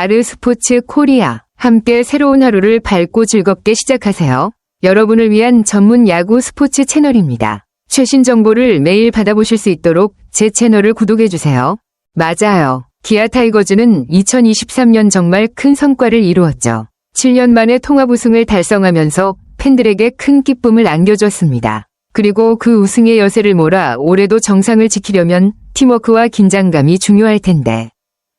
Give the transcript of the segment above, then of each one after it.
아르스포츠 코리아. 함께 새로운 하루를 밝고 즐겁게 시작하세요. 여러분을 위한 전문 야구 스포츠 채널입니다. 최신 정보를 매일 받아보실 수 있도록 제 채널을 구독해주세요. 맞아요. 기아 타이거즈는 2023년 정말 큰 성과를 이루었죠. 7년 만에 통합 우승을 달성하면서 팬들에게 큰 기쁨을 안겨줬습니다. 그리고 그 우승의 여세를 몰아 올해도 정상을 지키려면 팀워크와 긴장감이 중요할 텐데.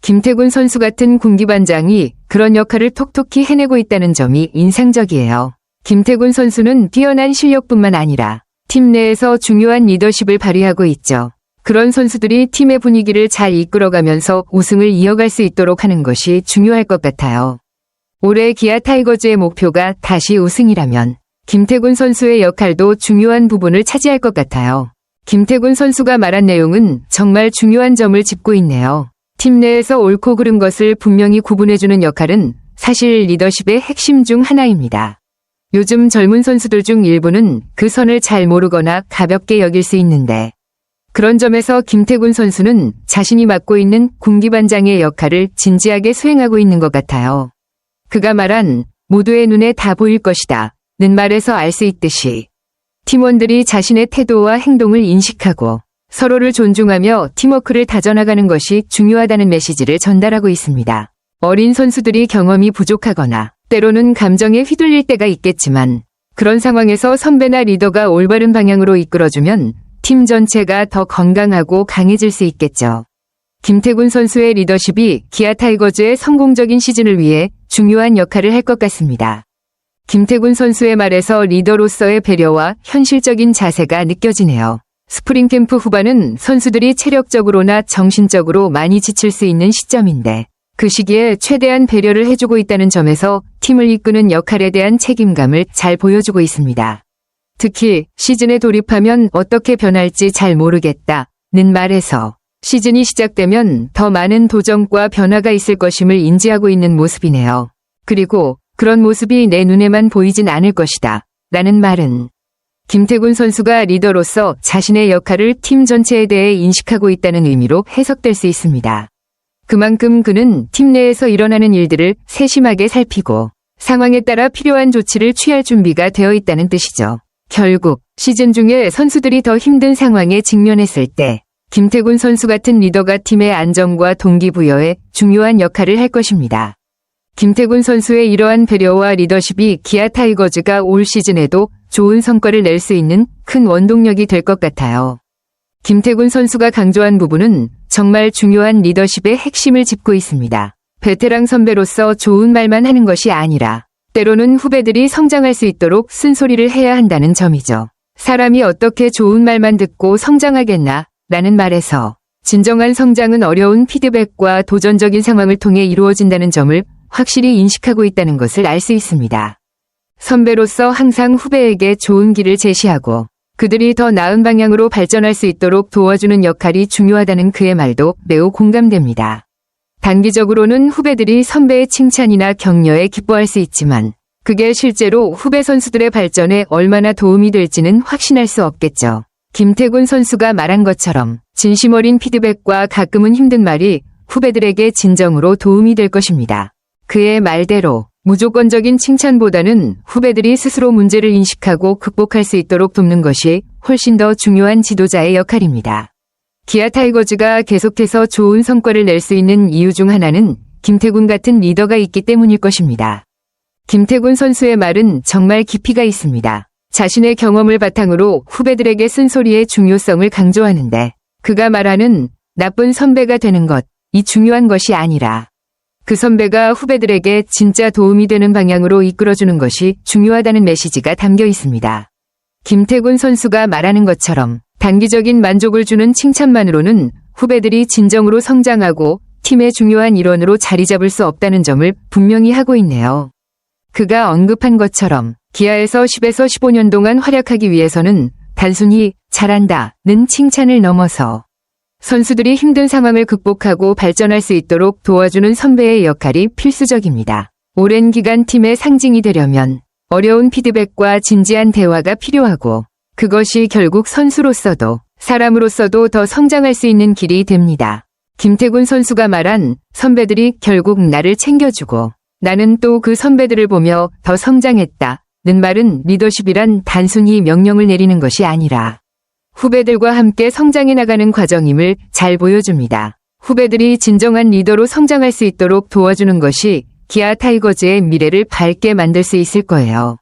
김태군 선수 같은 군기반장이 그런 역할을 톡톡히 해내고 있다는 점이 인상적이에요. 김태군 선수는 뛰어난 실력뿐만 아니라 팀 내에서 중요한 리더십을 발휘하고 있죠. 그런 선수들이 팀의 분위기를 잘 이끌어가면서 우승을 이어갈 수 있도록 하는 것이 중요할 것 같아요. 올해 기아 타이거즈의 목표가 다시 우승이라면 김태군 선수의 역할도 중요한 부분을 차지할 것 같아요. 김태군 선수가 말한 내용은 정말 중요한 점을 짚고 있네요. 팀 내에서 옳고 그른 것을 분명히 구분해주는 역할은 사실 리더십의 핵심 중 하나입니다. 요즘 젊은 선수들 중 일부는 그 선을 잘 모르거나 가볍게 여길 수 있는데 그런 점에서 김태군 선수는 자신이 맡고 있는 군기반장의 역할을 진지하게 수행하고 있는 것 같아요. 그가 말한 모두의 눈에 다 보일 것이다 는 말에서 알 수 있듯이 팀원들이 자신의 태도와 행동을 인식하고 서로를 존중하며 팀워크를 다져나가는 것이 중요하다는 메시지를 전달하고 있습니다. 어린 선수들이 경험이 부족하거나 때로는 감정에 휘둘릴 때가 있겠지만 그런 상황에서 선배나 리더가 올바른 방향으로 이끌어주면 팀 전체가 더 건강하고 강해질 수 있겠죠. 김태군 선수의 리더십이 기아 타이거즈의 성공적인 시즌을 위해 중요한 역할을 할 것 같습니다. 김태군 선수의 말에서 리더로서의 배려와 현실적인 자세가 느껴지네요. 스프링 캠프 후반은 선수들이 체력적으로나 정신적으로 많이 지칠 수 있는 시점인데 그 시기에 최대한 배려를 해주고 있다는 점에서 팀을 이끄는 역할에 대한 책임감을 잘 보여주고 있습니다. 특히 시즌에 돌입하면 어떻게 변할지 잘 모르겠다는 말에서 시즌이 시작되면 더 많은 도전과 변화가 있을 것임을 인지하고 있는 모습이네요. 그리고 그런 모습이 내 눈에만 보이진 않을 것이다 라는 말은 김태군 선수가 리더로서 자신의 역할을 팀 전체에 대해 인식하고 있다는 의미로 해석될 수 있습니다. 그만큼 그는 팀 내에서 일어나는 일들을 세심하게 살피고 상황에 따라 필요한 조치를 취할 준비가 되어 있다는 뜻이죠. 결국 시즌 중에 선수들이 더 힘든 상황에 직면했을 때 김태군 선수 같은 리더가 팀의 안정과 동기부여에 중요한 역할을 할 것입니다. 김태군 선수의 이러한 배려와 리더십이 기아 타이거즈가 올 시즌에도 좋은 성과를 낼 수 있는 큰 원동력이 될 것 같아요. 김태군 선수가 강조한 부분은 정말 중요한 리더십의 핵심을 짚고 있습니다. 베테랑 선배로서 좋은 말만 하는 것이 아니라 때로는 후배들이 성장할 수 있도록 쓴소리를 해야 한다는 점이죠. 사람이 어떻게 좋은 말만 듣고 성장하겠나 라는 말에서 진정한 성장은 어려운 피드백과 도전적인 상황을 통해 이루어진다는 점을 확실히 인식하고 있다는 것을 알 수 있습니다. 선배로서 항상 후배에게 좋은 길을 제시하고 그들이 더 나은 방향으로 발전할 수 있도록 도와주는 역할이 중요하다는 그의 말도 매우 공감됩니다. 단기적으로는 후배들이 선배의 칭찬이나 격려에 기뻐할 수 있지만 그게 실제로 후배 선수들의 발전에 얼마나 도움이 될지는 확신할 수 없겠죠. 김태군 선수가 말한 것처럼 진심 어린 피드백과 가끔은 힘든 말이 후배들에게 진정으로 도움이 될 것입니다. 그의 말대로 무조건적인 칭찬보다는 후배들이 스스로 문제를 인식하고 극복할 수 있도록 돕는 것이 훨씬 더 중요한 지도자의 역할입니다. 기아 타이거즈가 계속해서 좋은 성과를 낼 수 있는 이유 중 하나는 김태군 같은 리더가 있기 때문일 것입니다. 김태군 선수의 말은 정말 깊이가 있습니다. 자신의 경험을 바탕으로 후배들에게 쓴소리의 중요성을 강조하는데 그가 말하는 나쁜 선배가 되는 것이 중요한 것이 아니라 그 선배가 후배들에게 진짜 도움이 되는 방향으로 이끌어주는 것이 중요하다는 메시지가 담겨 있습니다. 김태군 선수가 말하는 것처럼 단기적인 만족을 주는 칭찬만으로는 후배들이 진정으로 성장하고 팀의 중요한 일원으로 자리 잡을 수 없다는 점을 분명히 하고 있네요. 그가 언급한 것처럼 기아에서 10에서 15년 동안 활약하기 위해서는 단순히 잘한다는 칭찬을 넘어서 선수들이 힘든 상황을 극복하고 발전할 수 있도록 도와주는 선배의 역할이 필수적입니다. 오랜 기간 팀의 상징이 되려면 어려운 피드백과 진지한 대화가 필요하고 그것이 결국 선수로서도 사람으로서도 더 성장할 수 있는 길이 됩니다. 김태군 선수가 말한 선배들이 결국 나를 챙겨주고 나는 또 그 선배들을 보며 더 성장했다는 말은 리더십이란 단순히 명령을 내리는 것이 아니라 후배들과 함께 성장해 나가는 과정임을 잘 보여줍니다. 후배들이 진정한 리더로 성장할 수 있도록 도와주는 것이 기아 타이거즈의 미래를 밝게 만들 수 있을 거예요.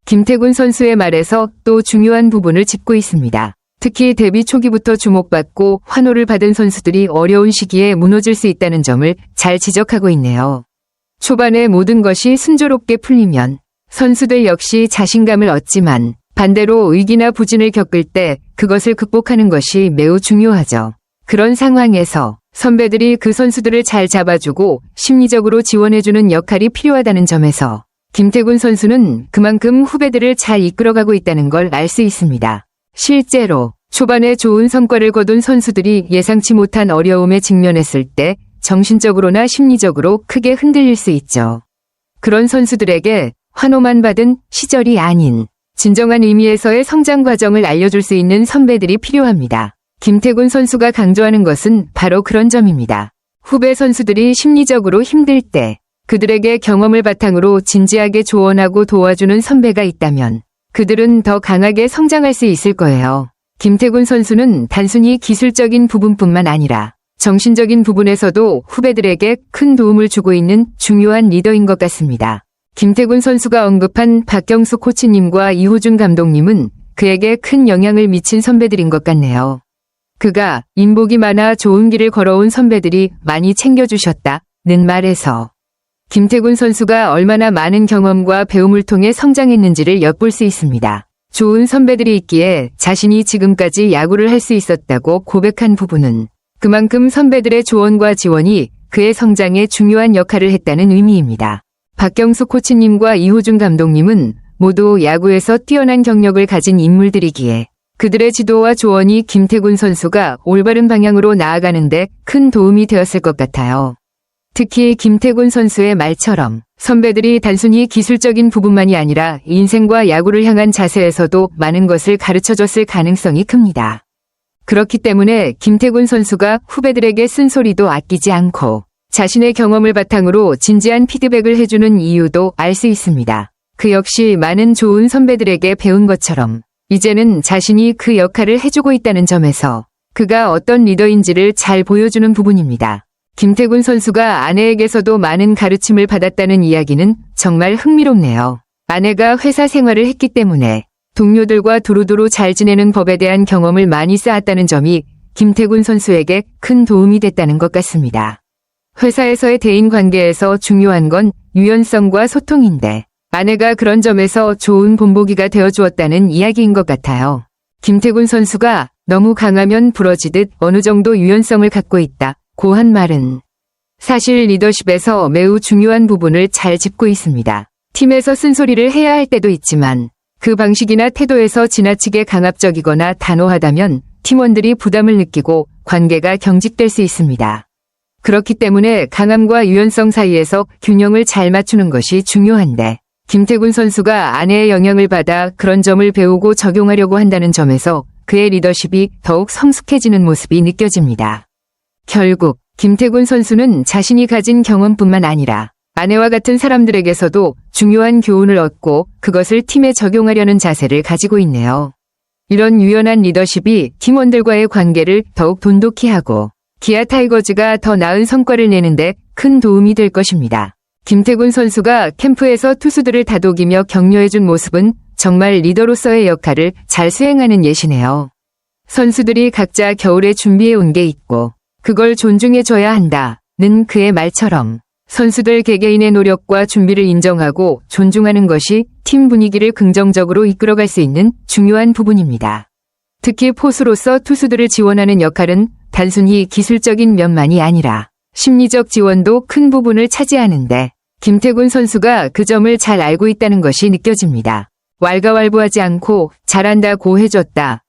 김태군 선수의 말에서 또 중요한 부분을 짚고 있습니다. 특히 데뷔 초기부터 주목받고 환호를 받은 선수들이 어려운 시기에 무너질 수 있다는 점을 잘 지적하고 있네요. 초반에 모든 것이 순조롭게 풀리면 선수들 역시 자신감을 얻지만 반대로 위기나 부진을 겪을 때 그것을 극복하는 것이 매우 중요하죠. 그런 상황에서 선배들이 그 선수들을 잘 잡아주고 심리적으로 지원해주는 역할이 필요하다는 점에서 김태군 선수는 그만큼 후배들을 잘 이끌어가고 있다는 걸 알 수 있습니다. 실제로 초반에 좋은 성과를 거둔 선수들이 예상치 못한 어려움에 직면했을 때 정신적으로나 심리적으로 크게 흔들릴 수 있죠. 그런 선수들에게 환호만 받은 시절이 아닌 진정한 의미에서의 성장 과정을 알려줄 수 있는 선배들이 필요합니다. 김태군 선수가 강조하는 것은 바로 그런 점입니다. 후배 선수들이 심리적으로 힘들 때 그들에게 경험을 바탕으로 진지하게 조언하고 도와주는 선배가 있다면 그들은 더 강하게 성장할 수 있을 거예요. 김태군 선수는 단순히 기술적인 부분뿐만 아니라 정신적인 부분에서도 후배들에게 큰 도움을 주고 있는 중요한 리더인 것 같습니다. 김태군 선수가 언급한 박경수 코치님과 이호준 감독님은 그에게 큰 영향을 미친 선배들인 것 같네요. 그가 인복이 많아 좋은 길을 걸어온 선배들이 많이 챙겨주셨다는 말에서 김태군 선수가 얼마나 많은 경험과 배움을 통해 성장했는지를 엿볼 수 있습니다. 좋은 선배들이 있기에 자신이 지금까지 야구를 할 수 있었다고 고백한 부분은 그만큼 선배들의 조언과 지원이 그의 성장에 중요한 역할을 했다는 의미입니다. 박경수 코치님과 이호준 감독님은 모두 야구에서 뛰어난 경력을 가진 인물들이기에 그들의 지도와 조언이 김태군 선수가 올바른 방향으로 나아가는데 큰 도움이 되었을 것 같아요. 특히 김태군 선수의 말처럼 선배들이 단순히 기술적인 부분만이 아니라 인생과 야구를 향한 자세에서도 많은 것을 가르쳐줬을 가능성이 큽니다. 그렇기 때문에 김태군 선수가 후배들에게 쓴소리도 아끼지 않고 자신의 경험을 바탕으로 진지한 피드백을 해주는 이유도 알 수 있습니다. 그 역시 많은 좋은 선배들에게 배운 것처럼 이제는 자신이 그 역할을 해주고 있다는 점에서 그가 어떤 리더인지를 잘 보여주는 부분입니다. 김태군 선수가 아내에게서도 많은 가르침을 받았다는 이야기는 정말 흥미롭네요. 아내가 회사 생활을 했기 때문에 동료들과 두루두루 잘 지내는 법에 대한 경험을 많이 쌓았다는 점이 김태군 선수에게 큰 도움이 됐다는 것 같습니다. 회사에서의 대인 관계에서 중요한 건 유연성과 소통인데 아내가 그런 점에서 좋은 본보기가 되어주었다는 이야기인 것 같아요. 김태군 선수가 너무 강하면 부러지듯 어느 정도 유연성을 갖고 있다고 한 말은 사실 리더십에서 매우 중요한 부분을 잘 짚고 있습니다. 팀에서 쓴소리를 해야 할 때도 있지만 그 방식이나 태도에서 지나치게 강압적이거나 단호하다면 팀원들이 부담을 느끼고 관계가 경직될 수 있습니다. 그렇기 때문에 강함과 유연성 사이에서 균형을 잘 맞추는 것이 중요한데 김태군 선수가 아내의 영향을 받아 그런 점을 배우고 적용하려고 한다는 점에서 그의 리더십이 더욱 성숙해지는 모습이 느껴집니다. 결국 김태군 선수는 자신이 가진 경험뿐만 아니라 아내와 같은 사람들에게서도 중요한 교훈을 얻고 그것을 팀에 적용하려는 자세를 가지고 있네요. 이런 유연한 리더십이 팀원들과의 관계를 더욱 돈독히 하고 기아 타이거즈가 더 나은 성과를 내는데 큰 도움이 될 것입니다. 김태군 선수가 캠프에서 투수들을 다독이며 격려해준 모습은 정말 리더로서의 역할을 잘 수행하는 예시네요. 선수들이 각자 겨울에 준비해온 게 있고 그걸 존중해줘야 한다는 그의 말처럼 선수들 개개인의 노력과 준비를 인정하고 존중하는 것이 팀 분위기를 긍정적으로 이끌어갈 수 있는 중요한 부분입니다. 특히 포수로서 투수들을 지원하는 역할은 단순히 기술적인 면만이 아니라 심리적 지원도 큰 부분을 차지하는데 김태군 선수가 그 점을 잘 알고 있다는 것이 느껴집니다. 왈가왈부하지 않고 잘한다고 해줬다는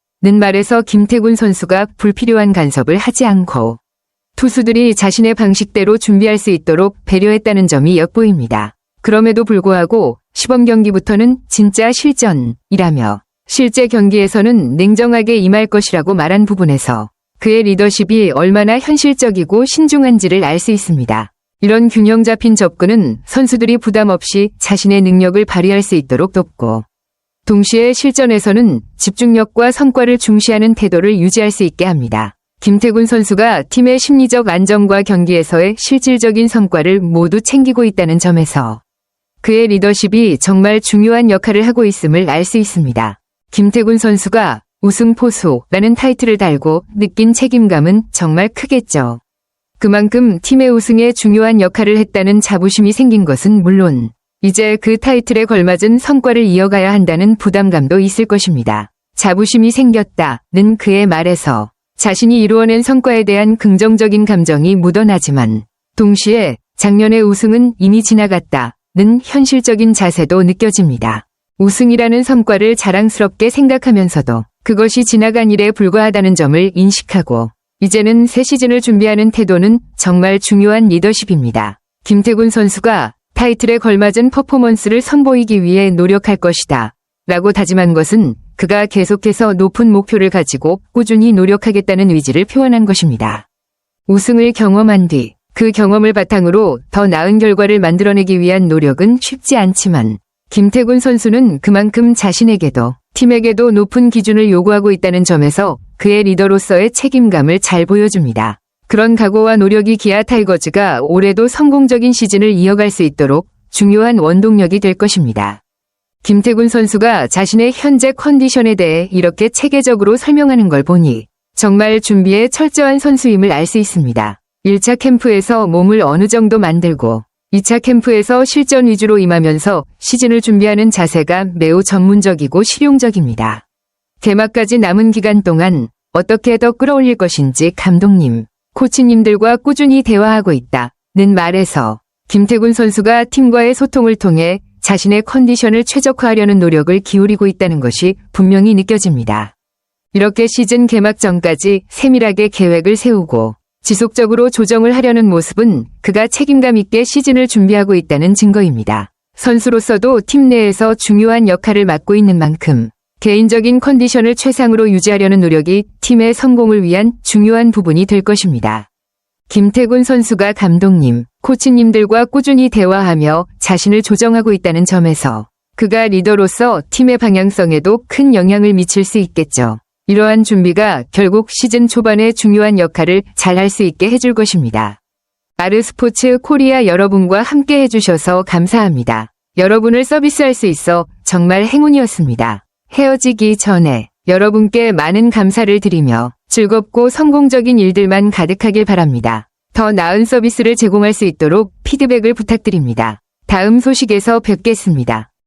말에서 김태군 선수가 불필요한 간섭을 하지 않고 투수들이 자신의 방식대로 준비할 수 있도록 배려했다는 점이 엿보입니다. 그럼에도 불구하고 시범 경기부터는 진짜 실전이라며 실제 경기에서는 냉정하게 임할 것이라고 말한 부분에서 그의 리더십이 얼마나 현실적이고 신중한지를 알 수 있습니다. 이런 균형 잡힌 접근은 선수들이 부담 없이 자신의 능력을 발휘할 수 있도록 돕고, 동시에 실전에서는 집중력과 성과를 중시하는 태도를 유지할 수 있게 합니다. 김태군 선수가 팀의 심리적 안정과 경기에서의 실질적인 성과를 모두 챙기고 있다는 점에서 그의 리더십이 정말 중요한 역할을 하고 있음을 알 수 있습니다. 김태군 선수가 우승 포수라는 타이틀을 달고 느낀 책임감은 정말 크겠죠. 그만큼 팀의 우승에 중요한 역할을 했다는 자부심이 생긴 것은 물론 이제 그 타이틀에 걸맞은 성과를 이어가야 한다는 부담감도 있을 것입니다. 자부심이 생겼다는 그의 말에서 자신이 이루어낸 성과에 대한 긍정적인 감정이 묻어나지만 동시에 작년의 우승은 이미 지나갔다는 현실적인 자세도 느껴집니다. 우승이라는 성과를 자랑스럽게 생각하면서도 그것이 지나간 일에 불과하다는 점을 인식하고 이제는 새 시즌을 준비하는 태도는 정말 중요한 리더십입니다. 김태군 선수가 타이틀에 걸맞은 퍼포먼스를 선보이기 위해 노력할 것이다 라고 다짐한 것은 그가 계속해서 높은 목표를 가지고 꾸준히 노력하겠다는 의지를 표현한 것입니다. 우승을 경험한 뒤 그 경험을 바탕으로 더 나은 결과를 만들어내기 위한 노력은 쉽지 않지만 김태군 선수는 그만큼 자신에게도 팀에게도 높은 기준을 요구하고 있다는 점에서 그의 리더로서의 책임감을 잘 보여줍니다. 그런 각오와 노력이 기아 타이거즈가 올해도 성공적인 시즌을 이어갈 수 있도록 중요한 원동력이 될 것입니다. 김태군 선수가 자신의 현재 컨디션에 대해 이렇게 체계적으로 설명하는 걸 보니 정말 준비에 철저한 선수임을 알 수 있습니다. 1차 캠프에서 몸을 어느 정도 만들고 2차 캠프에서 실전 위주로 임하면서 시즌을 준비하는 자세가 매우 전문적이고 실용적입니다. 개막까지 남은 기간 동안 어떻게 더 끌어올릴 것인지 감독님, 코치님들과 꾸준히 대화하고 있다는 말에서 김태군 선수가 팀과의 소통을 통해 자신의 컨디션을 최적화하려는 노력을 기울이고 있다는 것이 분명히 느껴집니다. 이렇게 시즌 개막 전까지 세밀하게 계획을 세우고 지속적으로 조정을 하려는 모습은 그가 책임감 있게 시즌을 준비하고 있다는 증거입니다. 선수로서도 팀 내에서 중요한 역할을 맡고 있는 만큼 개인적인 컨디션을 최상으로 유지하려는 노력이 팀의 성공을 위한 중요한 부분이 될 것입니다. 김태군 선수가 감독님, 코치님들과 꾸준히 대화하며 자신을 조정하고 있다는 점에서 그가 리더로서 팀의 방향성에도 큰 영향을 미칠 수 있겠죠. 이러한 준비가 결국 시즌 초반에 중요한 역할을 잘 할 수 있게 해줄 것입니다. 아르스포츠 코리아 여러분과 함께 해주셔서 감사합니다. 여러분을 서비스할 수 있어 정말 행운이었습니다. 헤어지기 전에 여러분께 많은 감사를 드리며 즐겁고 성공적인 일들만 가득하길 바랍니다. 더 나은 서비스를 제공할 수 있도록 피드백을 부탁드립니다. 다음 소식에서 뵙겠습니다.